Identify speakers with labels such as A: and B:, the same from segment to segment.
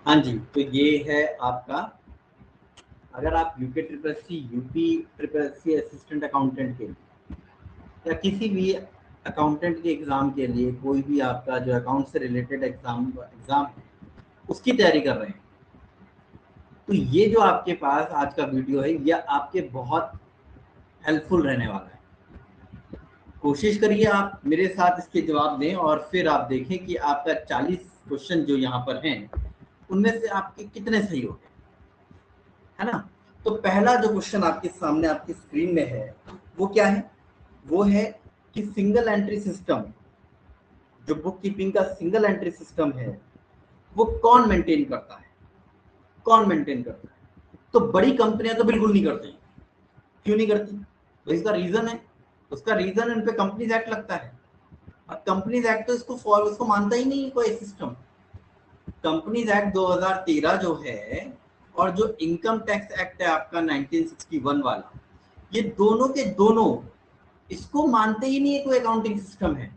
A: हाँ जी, तो ये है आपका, अगर आप UK triple C, UP triple C assistant accountant के लिए या किसी भी अकाउंटेंट के एग्ज़ाम के लिए, कोई भी आपका जो अकाउंट से रिलेटेड एग्ज़ाम है, उसकी तैयारी कर रहे हैं, तो ये जो आपके पास आज का वीडियो है, यह आपके बहुत हेल्पफुल रहने वाला है। कोशिश करिए आप मेरे साथ इसके जवाब दें और फिर आप देखें कि आपका 40 क्वेश्चन जो यहाँ पर हैं, उनमें से आपके कितने सही हो गए, है ना। तो पहला जो क्वेश्चन आपके सामने आपकी स्क्रीन में है, वो क्या है? वो है कि सिंगल एंट्री सिस्टम, जो बुक कीपिंग का सिंगल एंट्री सिस्टम है, वो कौन मेंटेन करता है? कौन मेंटेन करता है? तो बड़ी कंपनियां तो बिल्कुल नहीं करती। क्यों नहीं करती? तो इसका रीजन है, उसका रीजन इन पे कंपनीज एक्ट लगता है, और कंपनीज एक्ट तो इसको मानता ही नहीं कोई सिस्टम। कंपनीज एक्ट 2013 जो है, और जो इनकम टैक्स एक्ट है आपका 1961 वाला, ये दोनों के दोनों इसको मानते ही नहीं है कोई अकाउंटिंग सिस्टम है।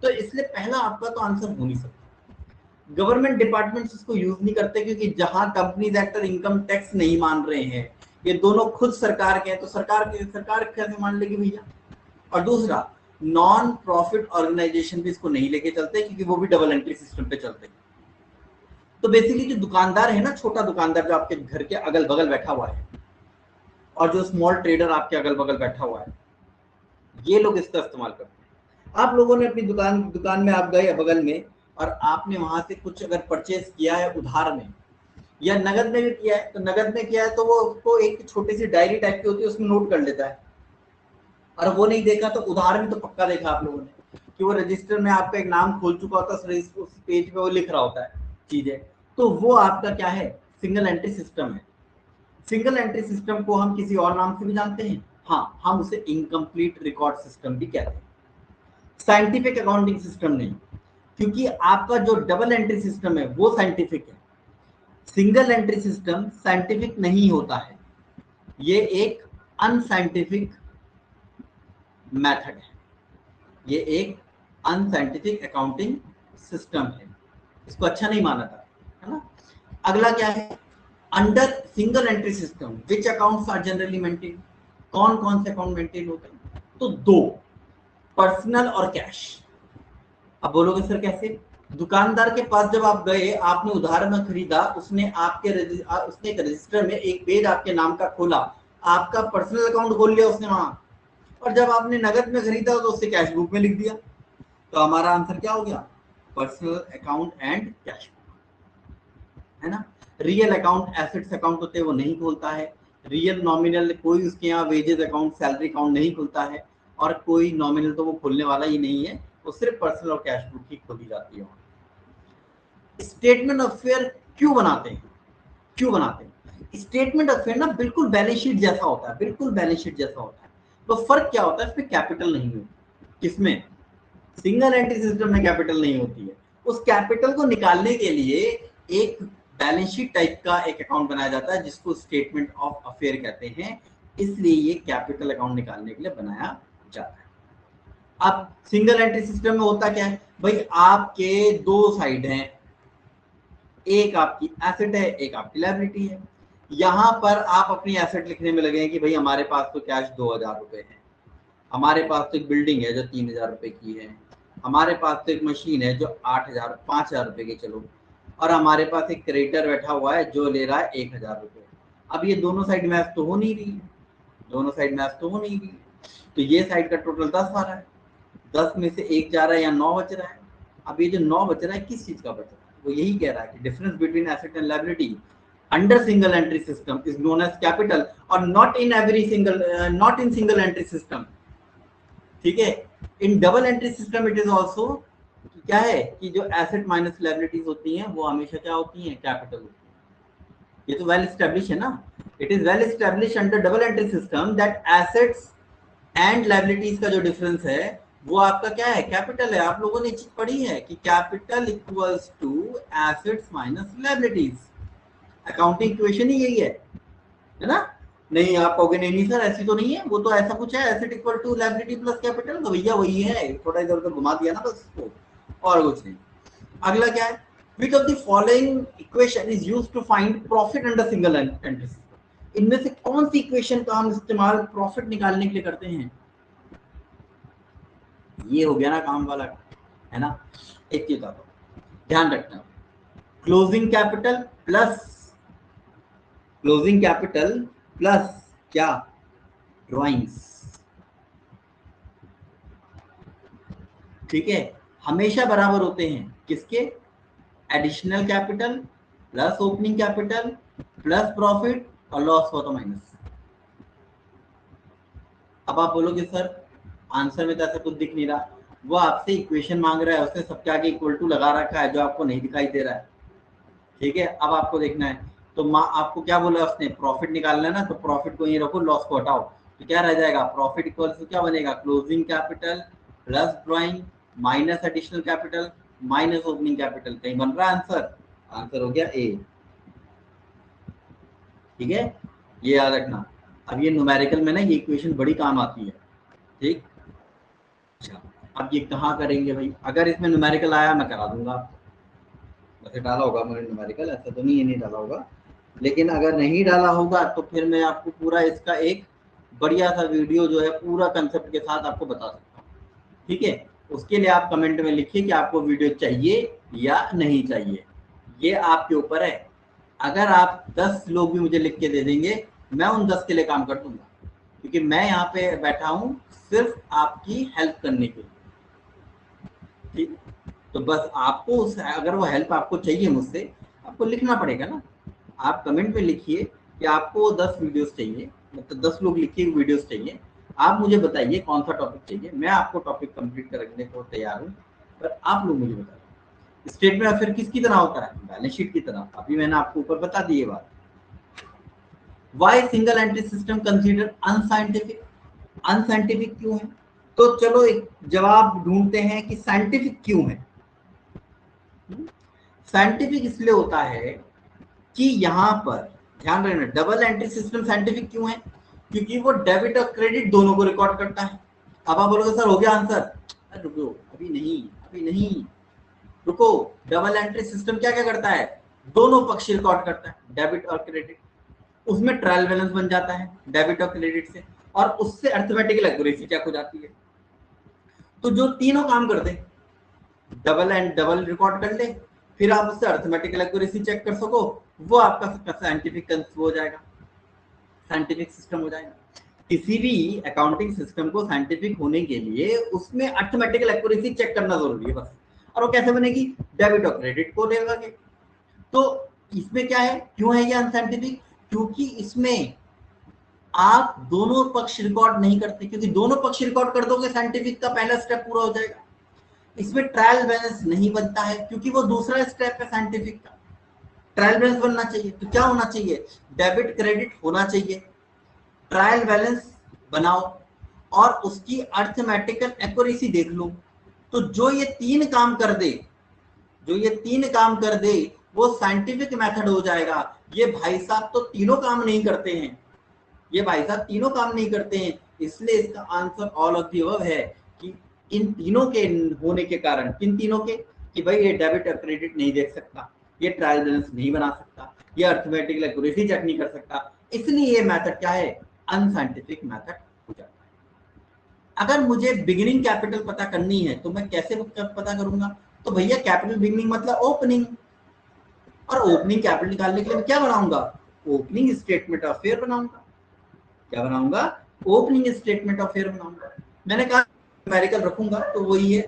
A: तो इसलिए पहला आपका तो आंसर हो नहीं सकता। गवर्नमेंट डिपार्टमेंट्स इसको यूज नहीं करते, क्योंकि जहां कंपनीज एक्ट और इनकम टैक्स नहीं मान रहे हैं, ये दोनों खुद सरकार के हैं, तो सरकार कैसे मान लेगी भैया? और दूसरा, नॉन प्रॉफिट ऑर्गेनाइजेशन भी इसको नहीं लेके चलते, क्योंकि वो भी डबल एंट्री सिस्टम पे चलते हैं। तो बेसिकली जो दुकानदार है ना, छोटा दुकानदार जो आपके घर के अगल बगल बैठा हुआ है, और जो स्मॉल ट्रेडर आपके अगल बगल बैठा हुआ है, ये लोग इसका इस्तेमाल करते हैं। आप लोगों ने अपनी दुकान में आप गए बगल में, और आपने वहां से कुछ अगर परचेज किया है उधार में या नगद में भी किया है, तो नगद में किया है तो वो उसको एक छोटी सी डायरी टाइप की होती है, उसमें नोट कर लेता है। और वो नहीं देखा तो उधार में तो पक्का देखा आप लोगों ने कि वो रजिस्टर में आपका एक नाम खोल चुका होता है, उस पेज पे वो लिख रहा होता है चीजें। तो वो आपका क्या है? सिंगल एंट्री सिस्टम है। सिंगल एंट्री सिस्टम को हम किसी और नाम से भी जानते हैं, हाँ, हम उसे इनकम्प्लीट रिकॉर्ड सिस्टम भी कहते हैं। साइंटिफिक अकाउंटिंग सिस्टम नहीं, क्योंकि आपका जो डबल एंट्री सिस्टम है वो साइंटिफिक है। सिंगल एंट्री सिस्टम साइंटिफिक नहीं होता है, ये एक अनसाइंटिफिक मेथड है, ये एक अनसाइंटिफिक अकाउंटिंग सिस्टम है, इसको अच्छा नहीं माना था, है ना। अगला क्या है? Under single entry system which accounts are generally maintain? कौन कौन से अकाउंट मेंटेन होते हैं? तो दो, पर्सनल और कैश। अब बोलोगे सर कैसे? दुकानदार के पास जब आप गए, आपने उधार में खरीदा, उसने उसने एक रजिस्टर में एक पेज आपके नाम का खोला, आपका पर्सनल अकाउंट खोल लिया उसने वहां, और जब आपने नगद में खरीदा तो उससे कैश बुक में लिख दिया। तो हमारा आंसर क्या हो गया? Personal account and cash book, है ना। रियल अकाउंट, एसेट्स अकाउंट होते हैं, वो नहीं खोलता है। रियल नॉमिनल कोई उसके यहाँ वेजेस अकाउंट, सैलरी अकाउंट नहीं खुलता है, और कोई नॉमिनल तो वो खोलने वाला ही नहीं है, वो सिर्फ पर्सनल और कैश बुक ही खोली जाती है। स्टेटमेंट ऑफ फेयर क्यों बनाते हैं? क्यों बनाते हैं? स्टेटमेंट ऑफ फेयर ना बिल्कुल बैलेंस शीट जैसा होता है, बिल्कुल बैलेंस शीट जैसा होता है। तो फर्क क्या होता है? इसमें कैपिटल नहीं होती। किसमें? सिंगल एंट्री सिस्टम में कैपिटल नहीं होती है। उस कैपिटल को निकालने के लिए एक बैलेंस शीट टाइप का एक अकाउंट बनाया जाता है, जिसको स्टेटमेंट ऑफ अफेयर कहते हैं। इसलिए ये कैपिटल अकाउंट निकालने के लिए बनाया जाता है। अब सिंगल एंट्री सिस्टम में होता क्या है भाई? आपके दो साइड हैं, एक आपकी एसेट है, एक आपकी लायबिलिटी है। यहां पर आप अपनी एसेट लिखने में लगे हैं कि भाई हमारे पास तो कैश 2000 रुपए है, हमारे पास तो एक बिल्डिंग है जो 3000 रुपए की है, हमारे पास तो एक मशीन है जो 8000 5000 रुपए की, चलो, और हमारे पास एक क्रेडिटर बैठा हुआ है जो ले रहा है 1000 रुपए। अब ये दोनों साइड मैच तो हो नहीं रही है, दोनों साइड मैच तो हो नहीं रही है, तो ये साइड का टोटल 10 आ रहा है, 10 में से एक जा रहा है या 9 बच रहा है। अब ये जो 9 बच रहा है, किस चीज का बच रहा है? वो यही कह रहा है कि difference between asset and liability under single entry system is known as capital, और not in single entry system. ठीक है, in double entry system it is also क्या है कि जो एसेट माइनस लायबिलिटीज होती हैं वो हमेशा क्या होती हैं? कैपिटल होती है। ये तो वेल एस्टेब्लिश है ना। It is well establish under double entry system that assets and liabilities का जो डिफरेंस है वो आपका क्या है? कैपिटल है। आप लोगों ने चीज पढ़ी है कि capital equals to assets minus liabilities. Accounting equation ही यही है ना। नहीं आप कहोगे नहीं सर ऐसी तो नहीं है, वो तो ऐसा कुछ है, asset equal to liability plus capital, तो भैया वही है, थोड़ा इधर उधर घुमा दिया ना बस इसको, और कुछ नहीं। अगला क्या है? Which of the following equation is used to find profit under single entry system? इनमें से कौन सी इक्वेशन का हम इस्तेमाल प्रॉफिट निकालने के लिए करते हैं? ये हो गया ना काम वाला, है ना। एक चीज आता ध्यान रखना, क्लोजिंग कैपिटल प्लस क्या, ड्राइंग्स, ठीक है, हमेशा बराबर होते हैं किसके, additional capital plus opening capital plus profit और लॉस हुआ तो माइनस। अब आप बोलोगे सर आंसर में तो ऐसा कुछ दिख नहीं रहा, वो आपसे इक्वेशन मांग रहा है, उसने सबके आगे इक्वल टू लगा रखा है जो आपको नहीं दिखाई दे रहा है, ठीक है। अब आपको देखना है तो आपको क्या बोला उसने, प्रॉफिट निकालना है ना, तो प्रॉफिट को यहीं रखो, लॉस को हटाओ, तो क्या रह जाएगा, प्रॉफिट इक्वल टू क्या बनेगा, closing capital plus drawing minus additional capital minus opening capital. कहीं बन रहा है आंसर, आंसर हो गया ए, ठीक है, ये याद रखना। अब ये न्यूमेरिकल में ना ये इक्वेशन बड़ी काम आती है, ठीक। अच्छा अब ये कहाँ करेंगे भाई, अगर इसमें न्यूमेरिकल आया मैं करा दूंगा, वैसे डाला होगा मैंने न्यूमेरिकल, ऐसा तो नहीं, ये नहीं डाला होगा, लेकिन अगर नहीं डाला होगा तो फिर मैं आपको पूरा इसका एक बढ़िया सा वीडियो जो है पूरा कंसेप्ट के साथ आपको बता सकता हूँ, ठीक है। उसके लिए आप कमेंट में लिखिए कि आपको वीडियो चाहिए या नहीं चाहिए, ये आपके ऊपर है। अगर आप 10 लोग भी मुझे लिख के दे देंगे, मैं उन 10 के लिए काम कर दूंगा, क्योंकि मैं यहाँ पे बैठा हूँ सिर्फ आपकी हेल्प करने के लिए, ठीक। तो बस आपको अगर वो हेल्प आपको चाहिए मुझसे, आपको लिखना पड़ेगा ना, आप कमेंट में लिखिए कि आपको 10 वीडियोस चाहिए, मतलब 10 लोग लिखिए वीडियोस चाहिए, आप मुझे बताइए कौन सा टॉपिक चाहिए, मैं आपको टॉपिक कंप्लीट करने को तैयार हूँ, पर आप लोग मुझे बताइए। स्टेटमेंट फिर किसकी तरह होता है, बैलेंस शीट की तरह, अभी मैंने आपको ऊपर बता दी ये बात। Why single entry system consider unscientific, unscientific क्यों है, तो चलो एक जवाब ढूंढते हैं कि साइंटिफिक क्यों है। साइंटिफिक इसलिए होता है कि यहाँ पर ध्यान रखना, डबल एंट्री सिस्टम साइंटिफिक क्यों है, क्योंकि वो डेबिट और क्रेडिट दोनों को रिकॉर्ड करता है। अब आप बोलोगे सर हो गया आंसर, रुको अभी नहीं, अभी नहीं, रुको, डबल एंट्री सिस्टम क्या क्या करता है, दोनों पक्ष रिकॉर्ड करता है, डेबिट और क्रेडिट, उसमें ट्रायल बैलेंस बन जाता है डेबिट और क्रेडिट से, और उससे अर्थमेटिकल एक्यूरेसी चेक हो जाती है। तो जो तीनों काम कर दे, डबल एंड डबल रिकॉर्ड कर ले, फिर आप उससे अर्थमेटिकल एक्यूरेसी चेक कर सको, वो आपका साइंटिफिक हो जाएगा, साइंटिफिक सिस्टम हो जाएगा। किसी भी अकाउंटिंग सिस्टम को साइंटिफिक होने के लिए उसमें अर्थमेटिकल एक्यूरेसी चेक करना जरूरी है बस। और वो कैसे बनेगी, डेबिट और क्रेडिट को लेगा के। तो इसमें क्या है, क्यों है ये अनसाइंटिफिक, क्योंकि इसमें आप दोनों पक्ष रिकॉर्ड नहीं करते, क्योंकि दोनों पक्ष रिकॉर्ड कर दोगे साइंटिफिक का पहला स्टेप पूरा हो जाएगा। इसमें ट्रायल बैलेंस नहीं बनता है, क्योंकि वो दूसरा स्टेप है साइंटिफिक का, ट्रायल बैलेंस बनना चाहिए, तो क्या होना चाहिए, डेबिट क्रेडिट होना चाहिए, ट्रायल बैलेंस बनाओ और उसकी अर्थमेटिकल एक्यूरेसी देख लो। तो जो ये तीन काम कर दे, जो ये तीन काम कर दे वो साइंटिफिक मेथड हो जाएगा। ये भाई साहब तो तीनों काम नहीं करते हैं, ये भाई साहब तीनों काम नहीं करते हैं, इसलिए इसका answer all of the above है कि इन तीनों के होने के कारण, किन तीनों के, कि भाई ये डेबिट और क्रेडिट नहीं देख सकता, ये ट्रायल बैलेंस नहीं बना सकता, ये अर्थमेटिकल एक्यूरेसी चेक नहीं कर सकता, इसलिए ये मेथड क्या है, अनसाइंटिफिक मेथड हो जाता है। अगर मुझे बिगिनिंग कैपिटल पता करनी है तो मैं कैसे पता करूंगा, तो भैया कैपिटल बिगिनिंग मतलब ओपनिंग, और ओपनिंग कैपिटल निकालने के लिए मैं क्या बनाऊंगा, ओपनिंग स्टेटमेंट ऑफ फेयर बनाऊंगा, क्या बनाऊंगा, ओपनिंग स्टेटमेंट ऑफ फेयर बनाऊंगा। मैंने कहा न्यूमेरिकल रखूंगा, तो वही है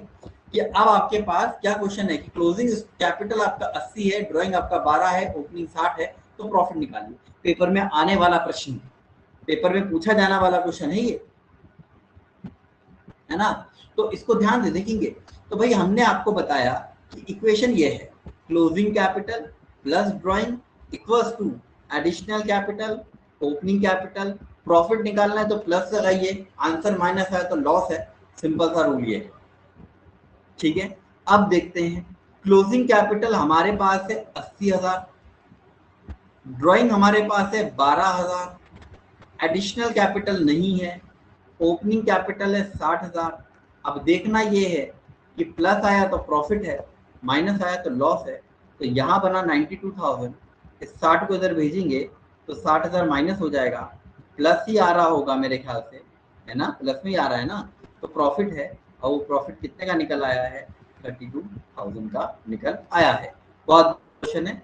A: कि अब आपके पास क्या क्वेश्चन है कि क्लोजिंग कैपिटल आपका 80 है, ड्राइंग आपका 12 है, ओपनिंग 60 है, तो प्रॉफिट निकालिए। पेपर में आने वाला प्रश्न, पेपर में पूछा जाने वाला क्वेश्चन है ये, है ना। तो इसको ध्यान से देखेंगे। तो भाई हमने आपको बताया कि इक्वेशन ये है, closing capital plus drawing equals to additional capital opening capital, profit निकालना है तो प्लस लगाइए, आंसर माइनस है तो लॉस है, सिंपल सा रूल ये है, ठीक है। अब देखते हैं, क्लोजिंग कैपिटल हमारे पास है 80,000, ड्राइंग हमारे पास है 12,000, एडिशनल कैपिटल नहीं है, ओपनिंग कैपिटल है 60,000। अब देखना ये है कि प्लस आया तो प्रॉफिट है, माइनस आया तो लॉस है, तो यहाँ बना 92,000, इस 60 को इधर भेजेंगे तो 60,000 माइनस हो जाएगा, प्लस ही आ रहा होगा मेरे ख्याल से, है ना, प्लस में ही आ रहा है ना, तो प्रॉफिट है, और वो प्रॉफिट कितने का निकल आया है, 32,000 का निकल आया है। बहुत क्वेश्चन है,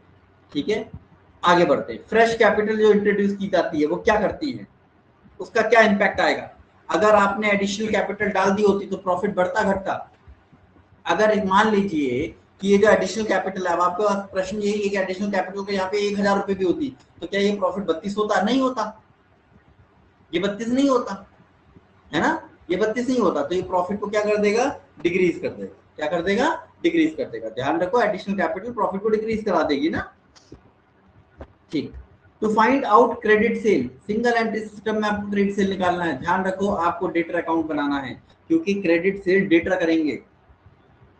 A: ठीक है। आगे बढ़ते हैं। फ्रेश कैपिटल जो इंट्रोड्यूस की जाती है वो क्या करती है, उसका क्या इम्पैक्ट आएगा। अगर आपने एडिशनल कैपिटल डाल दी होती तो प्रॉफिट बढ़ता घटता। अगर मान लीजिए कि ये जो एडिशनल कैपिटल है, अब आपके पास प्रश्न यही है कि एडिशनल कैपिटल को यहाँ पे 1,000 रुपए भी होती तो क्या ये प्रॉफिट 32 होता, नहीं होता, ये 32 नहीं होता, है ना, ये 32 नहीं होता, तो ये प्रॉफिट को क्या कर देगा, डिक्रीज कर देगा, क्या कर देगा, डिक्रीज कर देगा। ध्यान रखो, एडिशनल कैपिटल प्रॉफिट को डिक्रीज करा देगी ना, ठीक। To find out credit sale, single entry system में आपको क्रेडिट सेल निकालना है। ध्यान रखो, आपको डेटर अकाउंट बनाना है, क्योंकि क्रेडिट सेल डेटर करेंगे।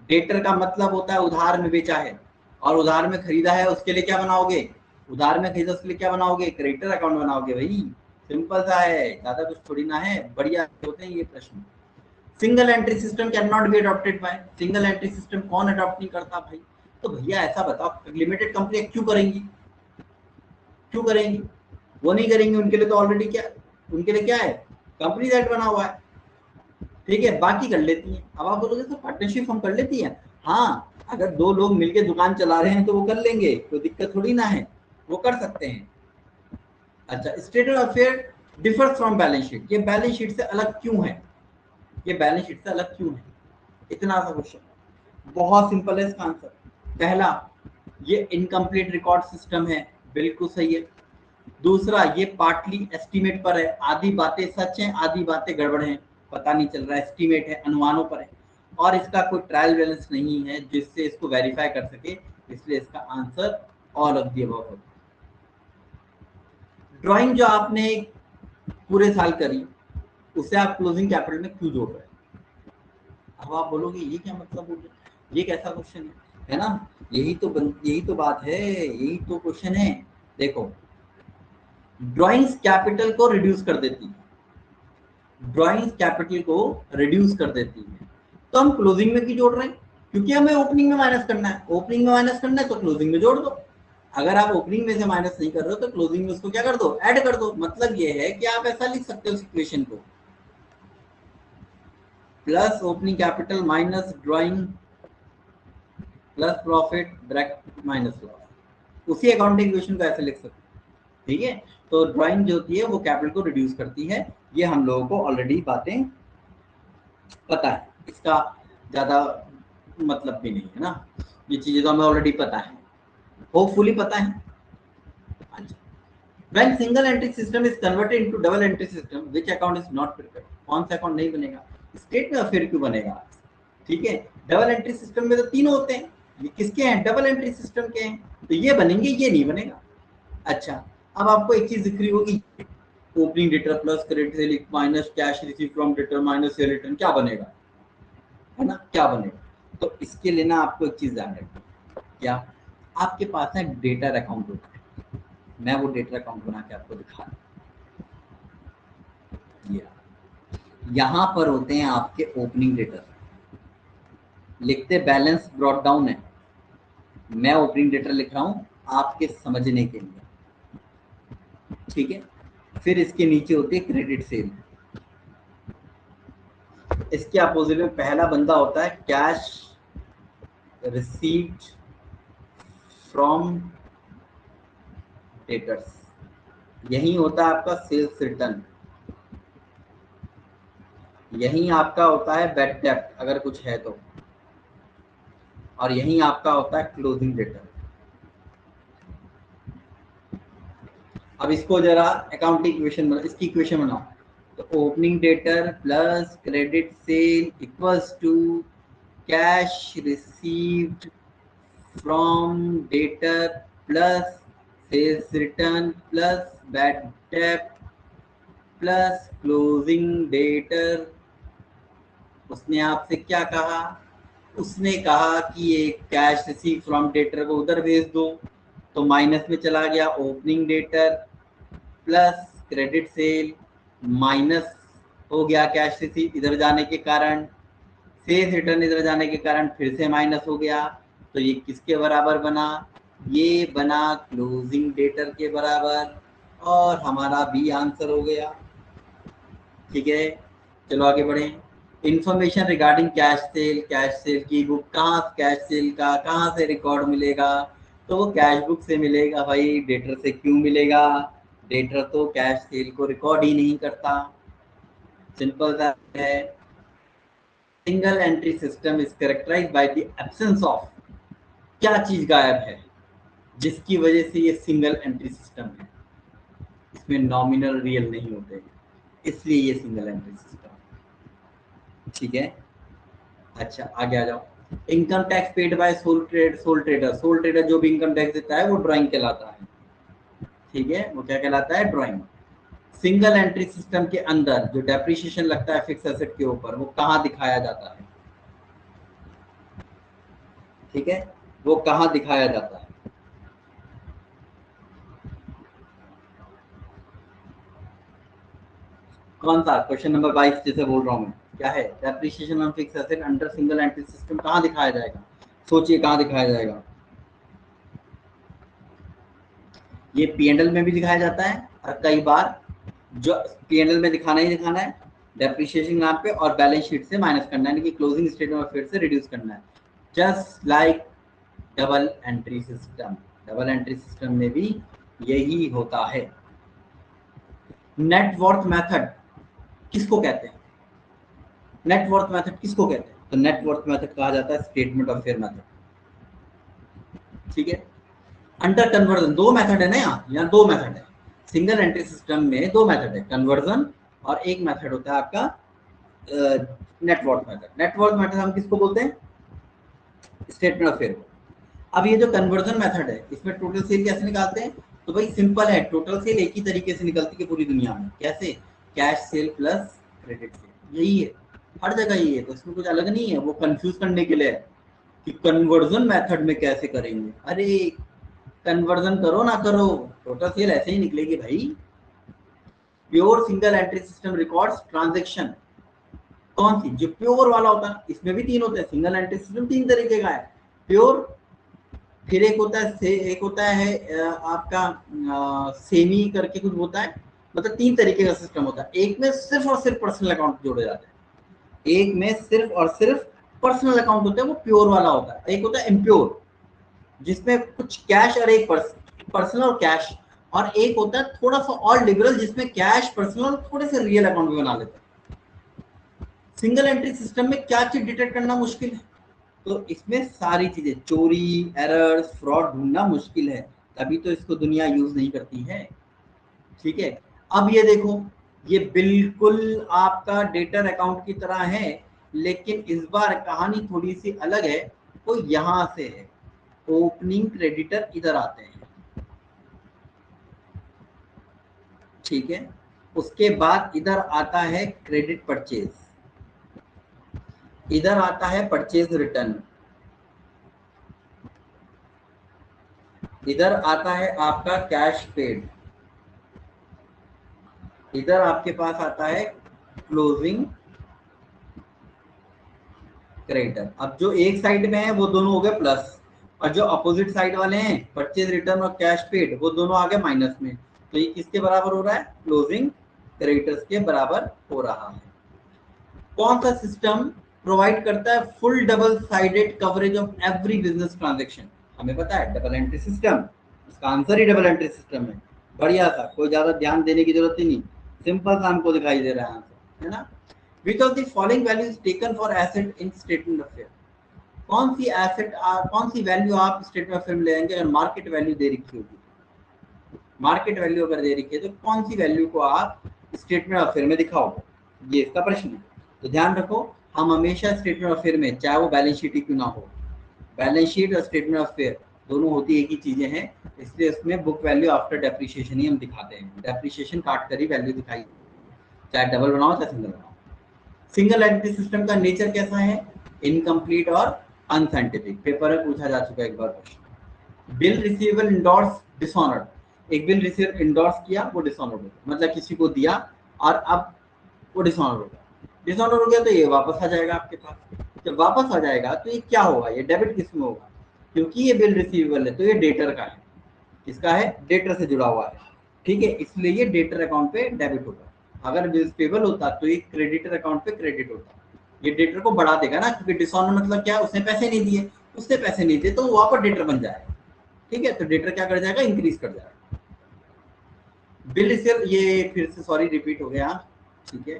A: डेटर का मतलब होता है उधार में बेचा है, और उधार में खरीदा है, उसके लिए क्या बनाओगे, उधार में खरीदा उसके लिए क्या बनाओगे, क्रेडिटर अकाउंट बनाओगे। भाई सिंपल सा है, ज्यादा कुछ थोड़ी ना है, बढ़िया होते हैं ये प्रश्न। Single entry system can not be adopted by, single entry system कौन अडॉप्ट नहीं करता भाई। तो भैया ऐसा बताओ, लिमिटेड कंपनी क्यों करेंगी, क्यों करेंगी, वो नहीं करेंगी, उनके लिए तो ऑलरेडी क्या, उनके लिए क्या है, कंपनी एक्ट बना हुआ है, ठीक है, बाकी कर लेती हैं। अब आप बोलोगे सर पार्टनरशिप हम कर लेती हैं, हाँ, अगर दो लोग मिलके दुकान चला रहे हैं तो वो कर लेंगे, कोई दिक्कत थोड़ी ना है, वो कर सकते हैं। अच्छा, status affair differs from balance sheet, ये बैलेंस शीट से अलग क्यों है, ये बैलेंस शीट से अलग क्यों है, इतना सा क्वेश्चन, बहुत सिंपल है इसका आंसर। पहला, ये इनकम्प्लीट रिकॉर्ड सिस्टम है, बिल्कुल सही है। दूसरा, ये पार्टली एस्टीमेट पर है, आधी बातें सच हैं, आधी बातें गड़बड़ हैं, पता नहीं चल रहा, एस्टीमेट है, अनुमानों पर है, और इसका कोई ट्रायल बैलेंस नहीं है जिससे इसको वेरीफाई कर सके, इसलिए इसका answer all of the above है। ड्राइंग जो आपने पूरे साल करी, उसे आप क्लोजिंग कैपिटल में क्यों जोड़ रहे हैं। अब आप बोलोगे ये क्या मतलब हो गया, ये कैसा क्वेश्चन है ना, यही तो बात है, यही तो क्वेश्चन है। देखो, ड्राइंग्स कैपिटल को रिड्यूस कर देती है, ड्राइंग्स कैपिटल को रिड्यूस कर देती है, तो हम क्लोजिंग में क्यों जोड़ रहे हैं, क्योंकि हमें ओपनिंग में माइनस करना है, ओपनिंग में माइनस करना है तो क्लोजिंग में जोड़ दो। अगर आप ओपनिंग में से माइनस नहीं कर रहे हो तो क्लोजिंग में उसको क्या कर दो, ऐड कर दो। मतलब ये है कि आप ऐसा लिख सकते हो इक्वेशन को, plus opening capital minus drawing plus profit bracket minus loss, उसी अकाउंटिंग इक्वेशन को ऐसे लिख सकते हैं, ठीक है। तो ड्राइंग जो होती है वो कैपिटल को रिड्यूस करती है, ये हम लोगों को ऑलरेडी बातें पता है, इसका ज्यादा मतलब भी नहीं है ना, ये चीजें तो हमें ऑलरेडी पता है, होपफुली पता है। When single entry system is converted into double entry system, which account is not prepared? कौन सा अकाउंट नहीं बनेगा, स्टेट में अफेयर क्यों बनेगा, ठीक है। डबल एंट्री सिस्टम में तो तीनों होते हैं, ये किसके हैं, डबल एंट्री सिस्टम के हैं, तो ये बनेंगे, ये नहीं बनेगा। अच्छा, अब आपको एक चीज दिख रही होगी, opening debtor plus credit cell minus cash receive from debtor minus cell return, क्या बनेगा, है ना, क्या बनेगा। तो इसके लिए ना आपको एक चीज ध्यान रखना, क्या आपके पास ना डेटर अकाउंट होता है, मैं वो डेटर अकाउंट बना के आपको दिखा रहा, यहां पर होते हैं आपके ओपनिंग डेटर, लिखते बैलेंस ब्रॉट डाउन है, मैं ओपनिंग डेटर लिख रहा हूं आपके समझने के लिए, ठीक है। फिर इसके नीचे होती है क्रेडिट सेल, इसके अपोजिट में पहला बंदा होता है कैश रिसीव्ड फ्रॉम डेटर्स, यही होता है आपका सेल्स रिटर्न, यही आपका होता है बैड डेब्ट अगर कुछ है तो, और यही आपका होता है क्लोजिंग डेटर। अब इसको जरा अकाउंटिंग इक्वेशन, इसकी इक्वेशन बनाओ, तो opening debtor plus credit sale equals to cash received from debtor plus sales return plus bad डेब्ट प्लस क्लोजिंग डेटर। उसने आपसे क्या कहा, उसने कहा कि ये कैश रिसीव फ्रॉम डेटर को उधर भेज दो, तो माइनस में चला गया opening debtor plus credit cell, minus हो गया कैश रिसीव इधर जाने के कारण, सेल्स रिटर्न इधर जाने के कारण फिर से माइनस हो गया, तो ये किसके बराबर बना, ये बना क्लोजिंग डेटर के बराबर, और हमारा बी आंसर हो गया। ठीक है, चलो आगे बढ़ें। इंफॉर्मेशन रिगार्डिंग कैश सेल की बुक, कहाँ कैश सेल का कहाँ से रिकॉर्ड मिलेगा, तो वो कैश बुक से मिलेगा भाई, डेटर से क्यों मिलेगा, डेटर तो कैश सेल को रिकॉर्ड ही नहीं करता, सिंपल सा है। Single entry system is characterized by the absence of, क्या चीज गायब है जिसकी वजह से ये सिंगल एंट्री सिस्टम है, इसमें नॉमिनल रियल नहीं होते, इसलिए ये सिंगल एंट्री सिस्टम। ठीक है, अच्छा आगे आ जाओ। Income tax paid by soul trader जो भी इनकम टैक्स देता है वो ड्राइंग कहलाता है। ठीक है, वो क्या कहलाता है, ड्राइंग। सिंगल एंट्री सिस्टम के अंदर जो डेप्रिसिएशन लगता है फिक्स एसेट के ऊपर, वो कहाँ दिखाया जाता है, ठीक है, वो कहाँ दिखाया जाता है, कौन सा, क्वेश्चन नंबर 22 जैसे बोल रहा हूँ मैं, क्या है, depreciation on fix asset under single entry system कहाँ दिखाया जाएगा, सोचिए कहाँ दिखाया जाएगा। ये पीएनएल में भी दिखाया जाता है, और कई बार जो पीएनएल में दिखाना ही दिखाना है डेप्रिसिएशन नाम पे, और बैलेंस शीट से माइनस करना है, यानी कि क्लोजिंग स्टेटमेंट ऑफ अफेयर्स से रिड्यूस करना है, just like double entry system. Double entry system में भी यही होता है। नेटवर्थ मेथड किसको कहते हैं, नेटवर्थ मेथड किसको कहते हैं, तो नेटवर्थ मेथड कहा जाता है स्टेटमेंट ऑफ फेयर मेथड। ठीक है, अंडर कन्वर्जन दो मेथड है ना, यहाँ दो मेथड है, सिंगल एंट्री सिस्टम में दो मेथड है, कन्वर्जन और एक मेथड होता है आपका नेटवर्थ मेथड। नेटवर्थ मेथड हम किसको बोलते हैं, स्टेटमेंट ऑफ फेयर को। अब ये जो कन्वर्जन मेथड है, इसमें टोटल सेल कैसे निकालते हैं, तो भाई सिंपल है, टोटल सेल एक ही तरीके से निकलती है पूरी दुनिया में, कैसे, cash cell plus credit cell, यही है हर जगह यही है, तो इसमें कुछ अलग नहीं है, वो कंफ्यूज करने के लिए है कि कन्वर्जन मेथड में कैसे करेंगे, अरे कन्वर्जन करो ना करो, टोटल सेल ऐसे ही निकलेगी भाई। Pure single entry system records transaction, कौन सी, जो प्योर वाला होता है, इसमें भी तीन होते हैं, सिंगल एंट्री सिस्टम तीन तरीके का है, प्योर, फिर एक होता है एक होता है आपका सेमी करके कुछ होता है, मतलब तीन तरीके का सिस्टम होता है। एक में सिर्फ और सिर्फ पर्सनल अकाउंट जोड़े जाते हैं, एक में सिर्फ और सिर्फ पर्सनल अकाउंट होता है, वो प्योर वाला होता है। एक होता है इम्प्योर, जिसमें कुछ कैश और एक पर्सनल और कैश, और एक होता है थोड़ा सा और लिबरल, जिसमें कैश, पर्सनल और थोड़े से रियल अकाउंट भी बना लेते हैं। सिंगल एंट्री सिस्टम में क्या चीज डिटेक्ट करना मुश्किल है, तो इसमें सारी चीजें, चोरी, एरर्स, फ्रॉड ढूंढना मुश्किल है, तभी तो इसको दुनिया यूज नहीं करती है। ठीक है, अब ये देखो, ये बिल्कुल आपका डेटर अकाउंट की तरह है, लेकिन इस बार कहानी थोड़ी सी अलग है, तो यहां से है, ओपनिंग क्रेडिटर इधर आते हैं। ठीक है, उसके बाद इधर आता है क्रेडिट परचेज, इधर आता है परचेज रिटर्न, इधर आता है आपका कैश पेड, इधर आपके पास आता है क्लोजिंग क्रेडिटर। अब जो एक साइड में है वो दोनों हो गए प्लस, और जो अपोजिट साइड वाले हैं परचेज रिटर्न और कैश पेड, वो दोनों आ गए माइनस में, तो ये किसके बराबर हो रहा है, क्लोजिंग क्रेडिटर्स के बराबर हो रहा है। कौन सा सिस्टम प्रोवाइड करता है full double sided coverage of every business transaction, हमें पता है डबल एंट्री सिस्टम, इसका आंसर ही डबल एंट्री सिस्टम है, बढ़िया था, कोई ज्यादा ध्यान देने की जरूरत ही नहीं, सिंपल सा हमको दिखाई दे रहा है आंसर, है ना। Which of the following value is taken for asset in statement of fair, कौन सी एसेट, कौन सी वैल्यू आप स्टेटमेंट ऑफ फेयर में लेंगे, अगर मार्केट वैल्यू दे रखी होगी, मार्केट वैल्यू अगर दे रखी है तो कौन सी वैल्यू को आप स्टेटमेंट ऑफ फेयर में दिखाओगे, ये इसका प्रश्न है। तो ध्यान रखो, हम हमेशा स्टेटमेंट ऑफ फेयर में, चाहे वो बैलेंस शीट ही क्यों ना हो, बैलेंस शीट और स्टेटमेंट ऑफ फेयर दोनों होती एक ही चीजें हैं, इसलिए इसमें बुक वैल्यू आफ्टर डेप्रिसिएशन ही हम दिखाते हैं, डेप्रिसिएशन काट कर ही वैल्यू दिखाई, चाहे डबल बनाओ चाहे सिंगल बनाओ। सिंगल एंटिटी सिस्टम का नेचर कैसा है, इनकम्प्लीट और अनसाइंटिफिक, पेपर में पूछा जा चुका है एक बार question. Bill receivable endorse dishonoured, एक बिल रिसीव इंडोर्स किया वो डिसऑनर्ड हो गया, मतलब किसी को दिया और अब वो डिसऑनर हो गया, डिसऑनर हो गया तो ये वापस आ जाएगा आपके पास, जब वापस आ जाएगा तो ये क्या होगा, ये डेबिट किस में होगा, क्योंकि ये बिल रिसीवेबल है तो ये डेटर का है, किसका है, डेटर से जुड़ा हुआ है, ठीक है, इसलिए ये डेटर अकाउंट पे डेबिट होगा। अगर बिल्स पेबल होता तो ये क्रेडिटर अकाउंट पे क्रेडिट होता। ये डेटर को बढ़ा देगा ना, क्योंकि डिसऑनर मतलब क्या है, उसने पैसे नहीं दिए, उससे पैसे नहीं दिए तो वो वापस डेटर बन जाएगा, ठीक है, तो डेटर क्या कर जाएगा, इंक्रीज कर जाएगा। बिल रिसीव, ये फिर से सॉरी रिपीट हो गया, ठीक है,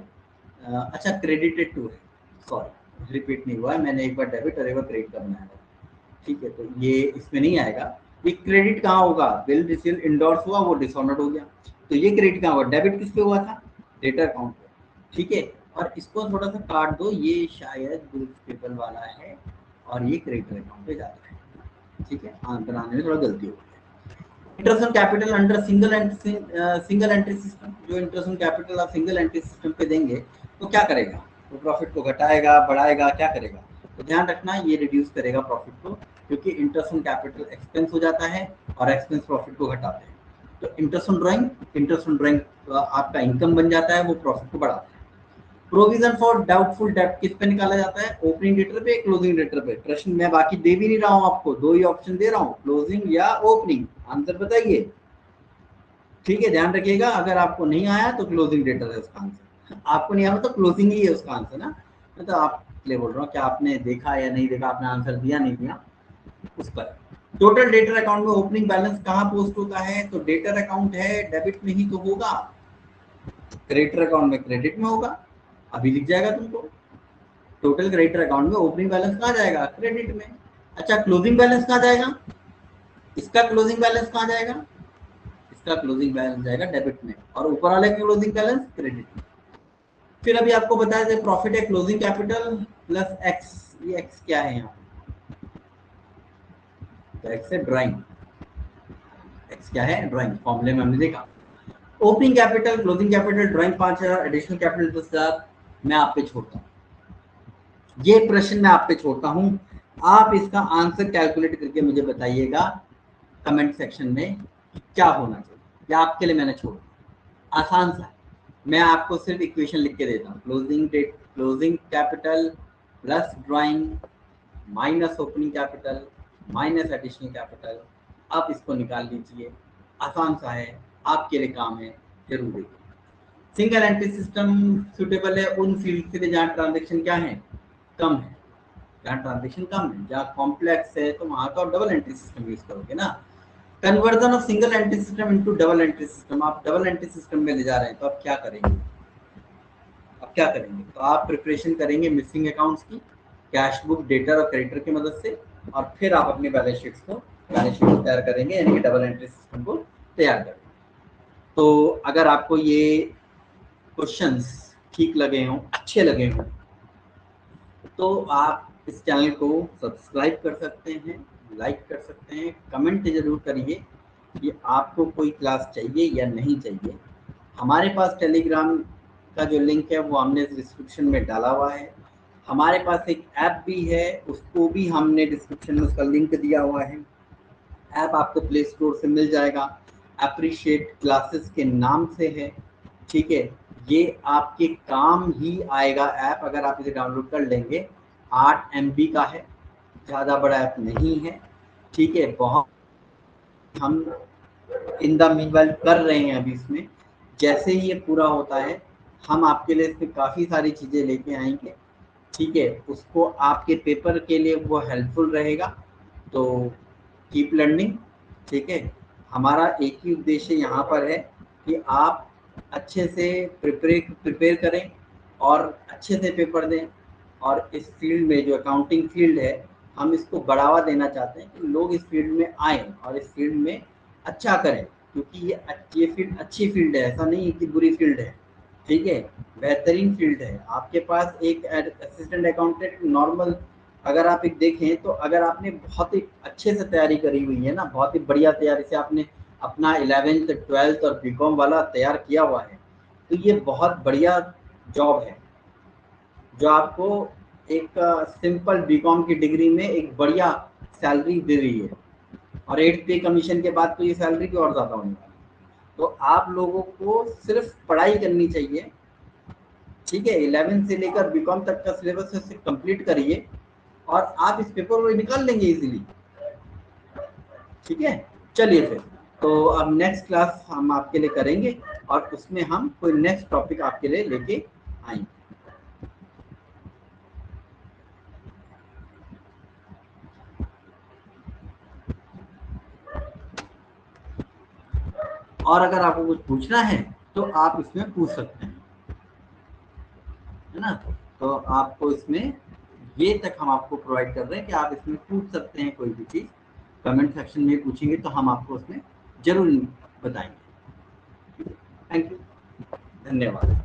A: अच्छा क्रेडिटेड टू है, सॉरी रिपीट नहीं हुआ है, मैंने एक बार डेबिट और एक बार क्रेडिट का बनाया है, ठीक है, तो ये इसमें नहीं आएगा। ये क्रेडिट कहाँ होगा, बिल रिसीव इंडोर्स हुआ वो डिसऑनर्ड हो गया, तो ये क्रेडिट कहाँ हुआ, डेबिट किस पे हुआ था, डेटर अकाउंट पे, ठीक है, और इसको थोड़ा सा काट दो, ये शायद बिल पेबल वाला है और ये क्रेडिटर अकाउंट पे जाता है, ठीक है, बनाने में थोड़ा गलती हो गई। Interest on capital under single entry system, जो इंटरेस्ट ऑन कैपिटल आप सिंगल एंट्री सिस्टम पे देंगे तो क्या करेगा, तो प्रॉफिट को घटाएगा, बढ़ाएगा, क्या करेगा, तो ध्यान रखना ये रिड्यूस करेगा प्रॉफिट को, क्योंकि इंटरेस्ट ऑन कैपिटल एक्सपेंस हो जाता है और एक्सपेंस प्रॉफिट को घटाते हैं। तो इंटरेस्ट ऑन ड्राइंग आपका इनकम बन जाता है, वो प्रॉफिट को बढ़ाता है। प्रोविजन फॉर डाउटफुल डेब्ट किस पे निकाला जाता है, ओपनिंग डेटर पे, क्लोजिंग डेटर पे। प्रश्न मैं बाकी दे भी नहीं रहा हूं आपको, दो ही ऑप्शन दे रहा हूं, क्लोजिंग या ओपनिंग, आंसर बताइए, ठीक है, ध्यान रखिएगा, अगर आपको नहीं आया तो क्लोजिंग डेटर है उसका आंसर, आपको नहीं आया तो क्लोजिंग ही है उसका आंसर ना, तो आप इसलिए बोल रहा हूँ कि आपने देखा या नहीं देखा, आपने आंसर दिया नहीं दिया उस पर। टोटल डेटर अकाउंट में ओपनिंग बैलेंस कहाँ पोस्ट होता है, तो डेटर अकाउंट है, डेबिट में ही तो होगा, क्रेडिटर अकाउंट में क्रेडिट में होगा, अभी लिख जाएगा तुमको, टोटल क्रेडिटर अकाउंट में ओपनिंग बैलेंस कहाँ जाएगा, क्रेडिट में। अच्छा क्लोजिंग बैलेंस कहाँ जाएगा, इसका क्लोजिंग बैलेंस कहाँ जाएगा, इसका क्लोजिंग बैलेंस जाएगा डेबिट में, और ऊपर वाले का क्लोजिंग बैलेंस क्रेडिट में। फिर अभी आपको बताया जाए प्रॉफिट है क्लोजिंग कैपिटल प्लस एक्स, ये एक्स क्या है यहाँ, तो एक्स है ड्राइंग, एक्स क्या है, ड्राइंग, फॉर्मूले में हमने देखा। Opening capital, closing capital, drawing 5000, additional capital 10,000, मैं आप पे छोड़ता हूँ, ये प्रश्न मैं आप पे छोड़ता हूं, आप इसका आंसर कैलकुलेट करके मुझे बताइएगा कमेंट सेक्शन में क्या होना चाहिए, या आपके लिए मैंने छोड़, आसान सा है, मैं आपको सिर्फ इक्वेशन लिख के देता हूँ, closing capital plus drawing minus opening capital minus additional capital, आप इसको निकाल लीजिए, आसान सा है, आपके लिए काम है, जरूर देखिए। सिंगल एंट्री सिस्टम सुटेबल है उन फील्ड के लिए जहाँ ट्रांजेक्शन क्या है, कम है, जहाँ ट्रांजेक्शन कम है, जहाँ कॉम्प्लेक्स है तो वहां तो आप डबल एंट्री सिस्टम यूज करोगे ना। Conversion of single entry system into double entry system, आप डबल एंट्री सिस्टम में ले जा रहे हैं तो आप क्या करेंगे, अब क्या करेंगे, तो आप प्रिपरेशन करेंगे मिसिंग अकाउंट्स की, कैश बुक, डेटर और क्रेडिटर की मदद से, और फिर आप अपनी बैलेंस शीट को तैयार करेंगे, यानी कि डबल एंट्री सिस्टम को तैयार करेंगे। तो अगर आपको ये क्वेश्चंस ठीक लगे हों, अच्छे लगे हों, तो आप इस चैनल को सब्सक्राइब कर सकते हैं, लाइक कर सकते हैं, कमेंट जरूर करिए कि आपको कोई क्लास चाहिए या नहीं चाहिए। हमारे पास टेलीग्राम का जो लिंक है वो हमने डिस्क्रिप्शन में डाला हुआ है, हमारे पास एक ऐप भी है, उसको भी हमने डिस्क्रिप्शन में उसका लिंक दिया हुआ है, ऐप आपको प्ले स्टोर से मिल जाएगा, अप्रिशिएट क्लासेस के नाम से है, ठीक है, ये आपके काम ही आएगा ऐप, अगर आप इसे डाउनलोड कर लेंगे, 8 MB का है, ज़्यादा बड़ा ऐप नहीं है, ठीक है, बहुत हम इन द मीनवाइल कर रहे हैं अभी इसमें, जैसे ही ये पूरा होता है हम आपके लिए इसमें काफ़ी सारी चीज़ें लेके आएंगे, ठीक है, उसको आपके पेपर के लिए वो हेल्पफुल रहेगा, तो कीप लर्निंग, ठीक है, हमारा एक ही उद्देश्य यहाँ पर है कि आप अच्छे से प्रिपेयर करें और अच्छे से पेपर दें, और इस फील्ड में जो अकाउंटिंग फील्ड है हम इसको बढ़ावा देना चाहते हैं कि लोग इस फील्ड में आएँ और इस फील्ड में अच्छा करें, क्योंकि ये फील्ड अच्छी फील्ड है, ऐसा नहीं है कि बुरी फील्ड है, ठीक है, बेहतरीन फील्ड है। आपके पास एक असिस्टेंट अकाउंटेंट नॉर्मल अगर आप एक देखें तो अगर आपने बहुत ही अच्छे से तैयारी करी हुई है ना, बहुत ही बढ़िया तैयारी से आपने अपना 11th 12th और बीकॉम वाला तैयार किया हुआ है, तो ये बहुत बढ़िया जॉब है जो आपको एक सिंपल बीकॉम की डिग्री में एक बढ़िया सैलरी दे रही है, और 8th पे कमीशन के बाद तो ये सैलरी भी और ज़्यादा होने वाली है। तो आप लोगों को सिर्फ पढ़ाई करनी चाहिए, ठीक है, 11 से लेकर बीकॉम तक का सिलेबस से कंप्लीट करिए और आप इस पेपर को निकाल लेंगे इजीली, ठीक है, चलिए फिर तो अब नेक्स्ट क्लास हम आपके लिए करेंगे और उसमें हम कोई नेक्स्ट टॉपिक आपके लिए लेके आएंगे। और अगर आपको कुछ पूछना है तो आप इसमें पूछ सकते हैं, है ना। तो आपको इसमें ये तक हम आपको प्रोवाइड कर रहे हैं कि आप इसमें पूछ सकते हैं, कोई भी चीज़ कमेंट सेक्शन में पूछेंगे तो हम आपको उसमें जरूर बताएंगे। थैंक यू, धन्यवाद।